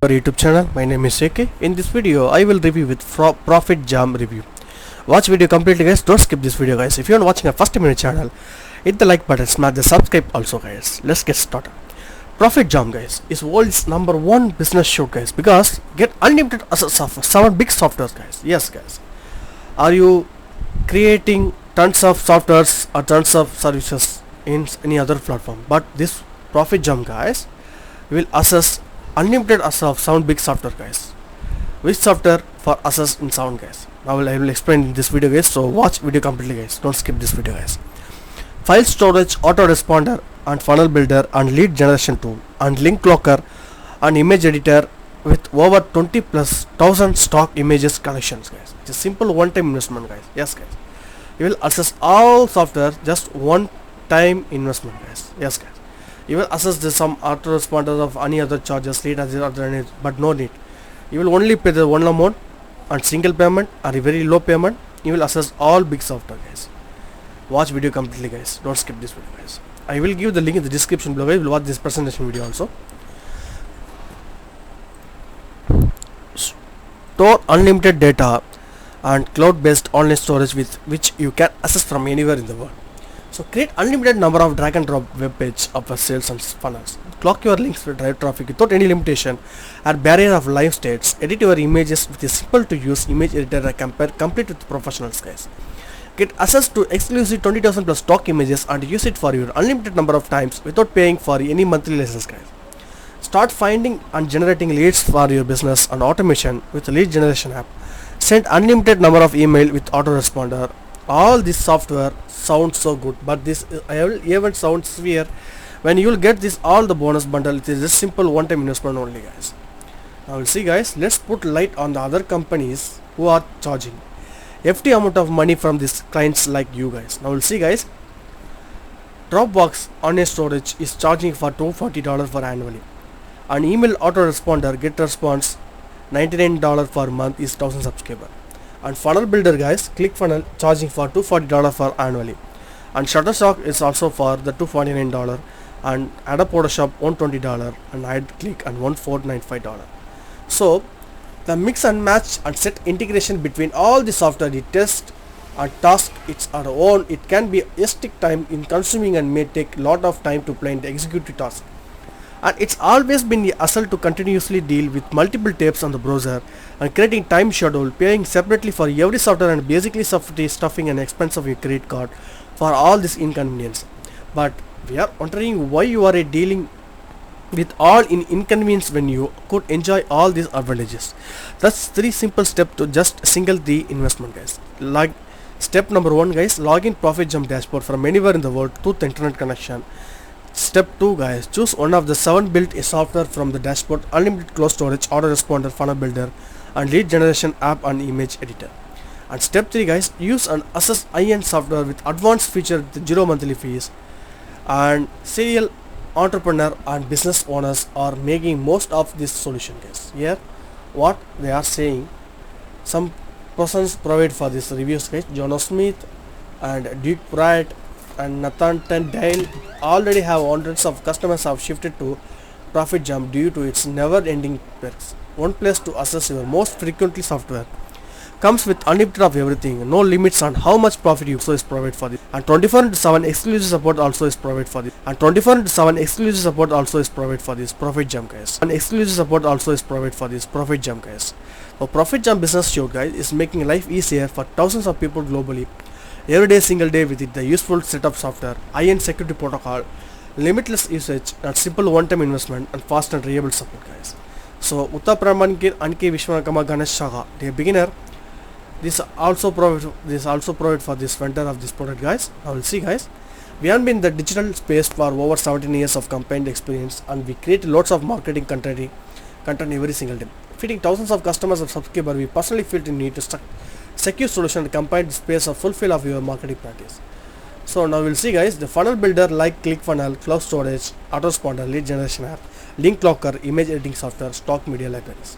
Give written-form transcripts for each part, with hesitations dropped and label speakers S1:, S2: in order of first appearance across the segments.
S1: Our YouTube channel. My name is AK. In this video I will review with Profit Jam review. Watch video completely guys, don't skip this video guys. If you are watching a first time in the channel, hit the like button, smash the subscribe also guys. Let's get started. Profit Jam guys is world's #1 business show guys, because get unlimited access of 7 big softwares guys. Yes guys, are you creating tons of softwares or tons of services in any other platform, but this Profit Jam guys will access unlimited access of sound big software guys. Which software for access in sound guys? Now I will explain in this video guys, so watch video completely guys, don't skip this video guys. File storage, autoresponder and funnel builder and lead generation tool and link locker and image editor with over 20 plus thousand stock images collections guys. It's a simple one time investment guys. Yes guys, you will access all software just one time investment guys. Yes guys, you will access some autoresponders of any other charges, lead as other, but no need. You will only pay the one amount and single payment or a very low payment. You will access all big software guys. Watch video completely guys, don't skip this video guys. I will give the link in the description below guys. You will watch this presentation video also. Store unlimited data and cloud based online storage with which you can access from anywhere in the world. So create unlimited number of drag and drop web page of sales and funnels. Clock your links to drive traffic without any limitation or barrier of live states. Edit your images with a simple to use image editor and compare complete with professionals guys. Get access to exclusive 20,000 plus stock images and use it for your unlimited number of times without paying for any monthly license guys. Start finding and generating leads for your business and automation with the lead generation app. Send unlimited number of email with autoresponder. All this software sounds so good, but this even sounds weird when you will get this all the bonus bundle. It is a simple one time investment only guys. Now we'll see guys, let's put light on the other companies who are charging FT amount of money from these clients like you guys. Now we'll see guys, Dropbox on a storage is charging for $240 for annually, and email autoresponder get response $99 per month is 1000 subscriber, and funnel builder guys, ClickFunnels charging for $240 for annually, and Shutterstock is also for the $249, and Adobe Photoshop $120 and AdClick and $1495. So the mix and match and set integration between all the software, the test and task it's our own. It can be stick time in consuming and may take lot of time to plan the executive task, and it's always been the hassle to continuously deal with multiple tabs on the browser and creating time schedule, paying separately for every software and basically stuffing an expense of your credit card for all this inconvenience. But we are wondering why you are dealing with all inconvenience when you could enjoy all these advantages. That's 3 simple steps to just single the investment guys. Like step number 1 guys, log in Profit Jam dashboard from anywhere in the world to the internet connection. Step 2 guys, choose one of the 7 built software from the dashboard, unlimited cloud storage, autoresponder, funnel builder and lead generation app and image editor. And step 3 guys, use and access high-end software with advanced feature with 0 monthly fees. And serial entrepreneur and business owners are making most of this solution guys. Here what they are saying, some persons provide for this reviews guys, Jono Smith and Duke Pratt and Nathan Dale already have hundreds of customers have shifted to Profit Jam due to its never ending perks. One place to access your most frequently software, comes with unlimited of everything, no limits on how much profit you so is provided for this, and 24/7 exclusive support also is provided for this, and 24/7 exclusive support also is provided for this Profit Jam guys, and exclusive support also is provided for this Profit Jam guys. So Profit Jam business show guys is making life easier for thousands of people globally every day, single day with it, the useful set of software, high-end security protocol, limitless usage and simple one-time investment and fast and reliable support guys. So Uttar Pramankir Anke Vishwanakama Ganesh Shaga, the beginner, this also provide for this vendor of this product guys. Now we'll see guys, we have been in the digital space for over 17 years of campaign experience, and we create lots of marketing content every single day, feeding thousands of customers of subscriber. We personally feel the need to secure solution and combine space of fulfill of your marketing practice. So now we'll see guys, the funnel builder like ClickFunnels, cloud storage, autoresponder, lead generation app, link locker, image editing software, stock media libraries.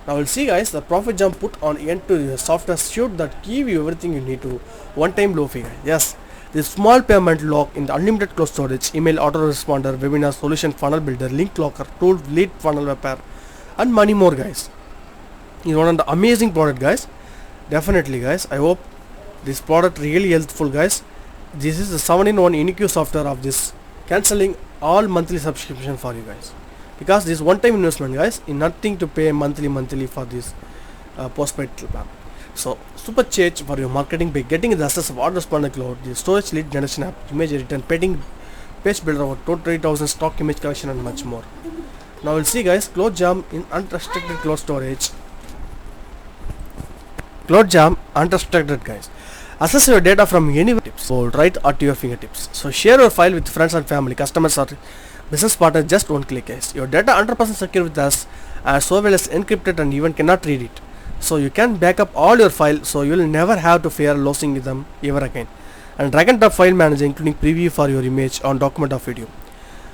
S1: Now we'll see guys, the Profit Jam put on end to your software suite that give you everything you need to one time low fee. Yes, the small payment lock in the unlimited cloud storage, email autoresponder, webinar solution, funnel builder, link locker, tool, lead funnel repair and many more, guys. It's one of the amazing product, guys. Definitely, guys, I hope this product really helpful, guys. This is the 7-in-1 unique software of this cancelling all monthly subscription for you guys, because this one time investment, guys, in nothing to pay monthly for this postpaid plan. So super change for your marketing by getting the access of autoresponder cloud, the storage lead generation app, image editor, painting, page builder, over 20,000 stock image collection, and much more. Now we'll see, guys, Cloud Jam in unrestricted cloud storage. Cloud Jam unrestricted, guys. Access your data from anywhere, tips, so right at your fingertips. So share your file with friends and family, customers or business partners, just one click, guys. Your data 100% secure with us, as so well as encrypted and even cannot read it. So you can back up all your files, so you will never have to fear losing them ever again. And drag and drop file manager, including preview for your image on document or video.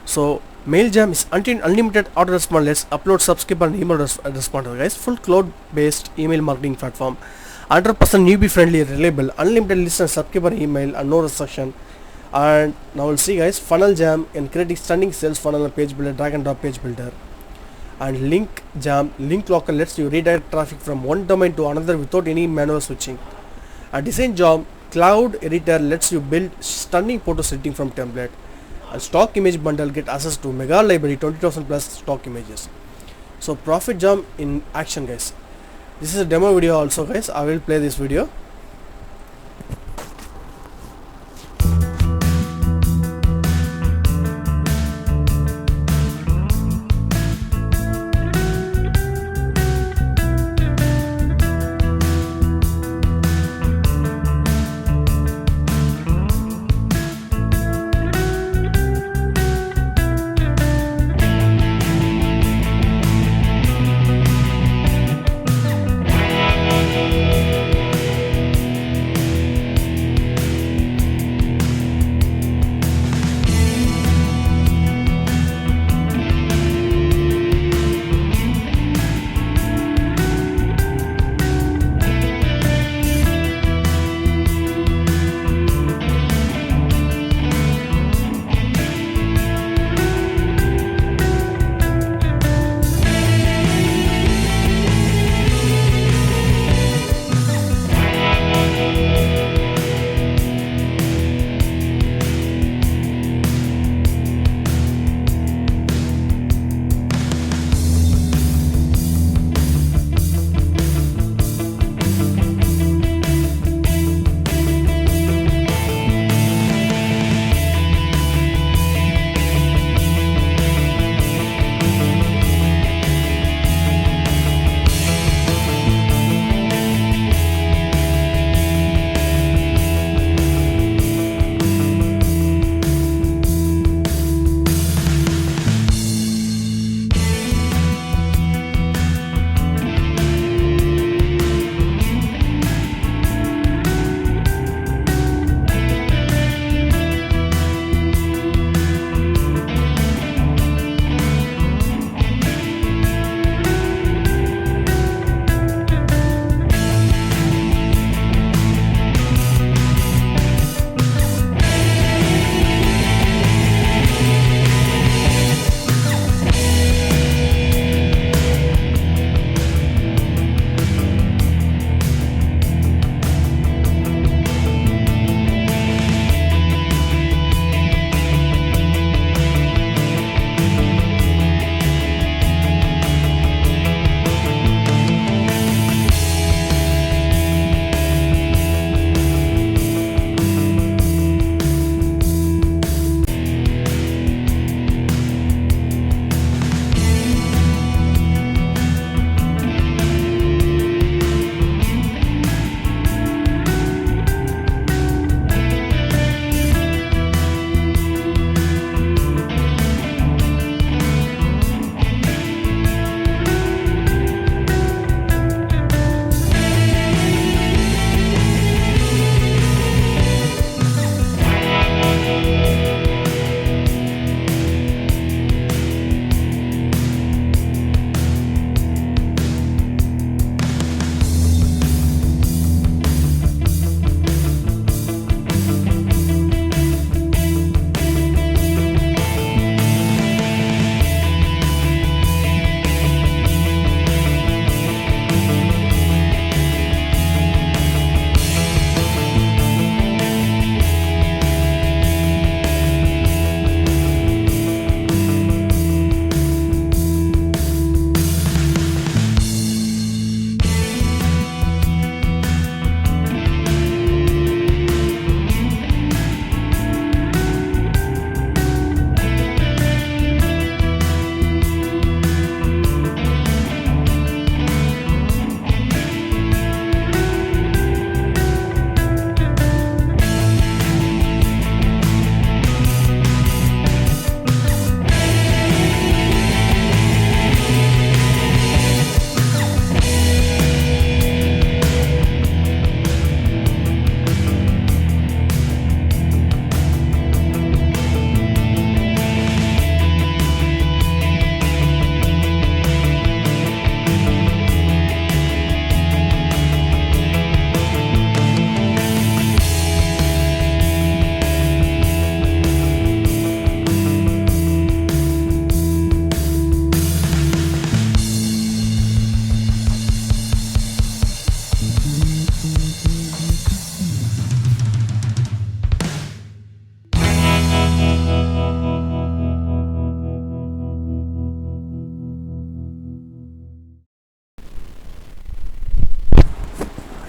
S1: So MailJam is unlimited autorespond. Let's upload subscriber and email responder, guys. Full cloud based email marketing platform, 100% newbie friendly, reliable, unlimited list and subscriber email and no restriction. And now we'll see, guys, Funnel Jam in creating stunning sales funnel and page builder, drag and drop page builder. And Link Jam, Link Locker, lets you redirect traffic from one domain to another without any manual switching. And Design Jam, Cloud Editor, lets you build stunning photo editing from template. And Stock Image Bundle, get access to mega library, 20,000 plus stock images. So Profit Jam in action, guys. This is a demo video also, guys. I will play this video.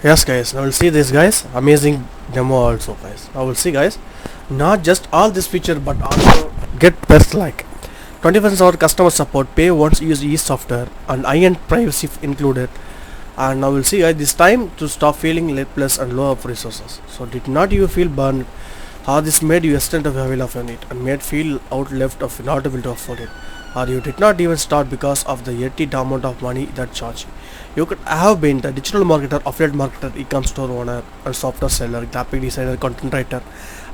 S1: Yes guys, now we'll see this guys, amazing demo also guys. Now we'll see guys, not just all this feature but also get best like 24/7 customer support, pay once, use e-software and high-end privacy included. And now we'll see guys, this time to stop feeling plus and low of resources. So did not you feel burned? How this made you extend of avail of it and made feel out left of not able to afford it, or you did not even start because of the yeti amount of money that charge you. You could have been the digital marketer, affiliate marketer, e-com store owner, and software seller, graphic designer, content writer,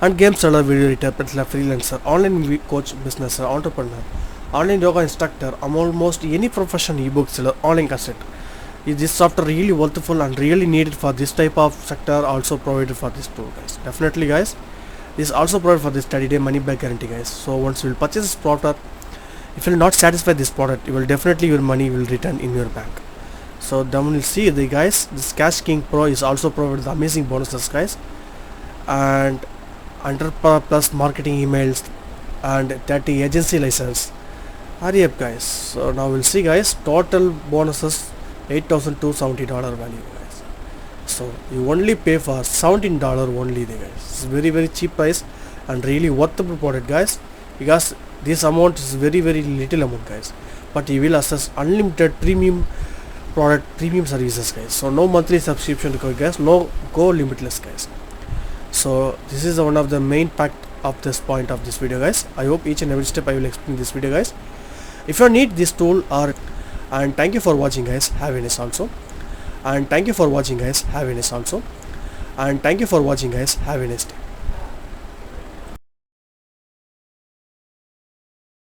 S1: and game seller, video editor, freelancer, online coach, business entrepreneur, online yoga instructor, almost any profession, ebook seller, online cassette. Is this software really worthwhile and really needed for this type of sector? Also provided for this tool guys. Definitely guys, this is also provided for this 30-day money back guarantee guys. So once you will purchase this product, if you will not satisfy this product, you will definitely your money will return in your bank. So then we'll see the guys, this Cash King Pro is also provided the amazing bonuses guys, and 100 plus marketing emails and 30 agency license. Hurry up guys. So now we'll see guys, total bonuses $8,270 value guys. So you only pay for $17 only the guys. It's very cheap price and really worthwhile product guys, because this amount is very little amount guys, but you will access unlimited premium product, premium services guys. So no monthly subscription required guys, no go limitless guys. So this is one of the main fact of this point of this video guys. I hope each and every step I will explain this video guys. If you need this tool, or and thank you for watching guys, have a nice also, and thank you for watching guys, have a nice also, and thank you for watching guys, have a nice day.